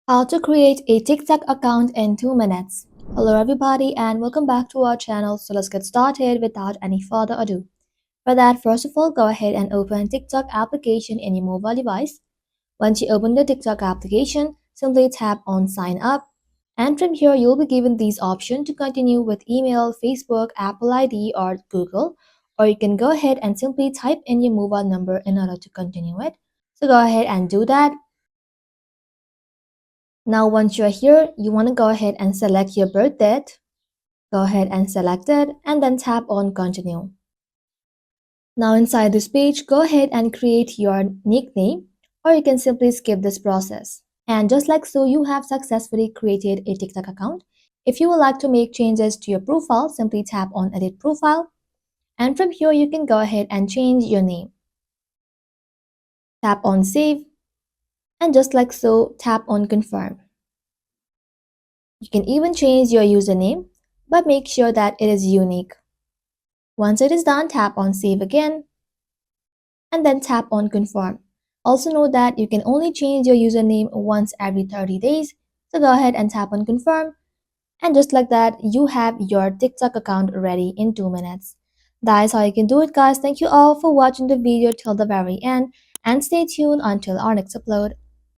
How to create a TikTok account in 2 minutes. Hello everybody and welcome back to our channel. So let's get started without any further ado. For that, first of all, go ahead and open TikTok application in your mobile device. Once you open the TikTok application, simply tap on sign up. And from here, you'll be given these options to continue with email, Facebook, Apple ID, or Google. Or you can go ahead and simply type in your mobile number in order to continue it. So go ahead and do that. Now, once you're here, you want to go ahead and select your birth date. Go ahead and select it and then tap on continue. Now inside this page, go ahead and create your nickname or you can simply skip this process. And just like so, you have successfully created a TikTok account. If you would like to make changes to your profile, simply tap on edit profile. And from here, you can go ahead and change your name. Tap on save and just like so, tap on confirm. You can even change your username, but make sure that it is unique. Once it is done, tap on save again and then tap on confirm. Also note that you can only change your username once every 30 days. So go ahead and tap on confirm. And just like that, you have your TikTok account ready in 2 minutes. That is how you can do it, guys. Thank you all for watching the video till the very end and stay tuned until our next upload.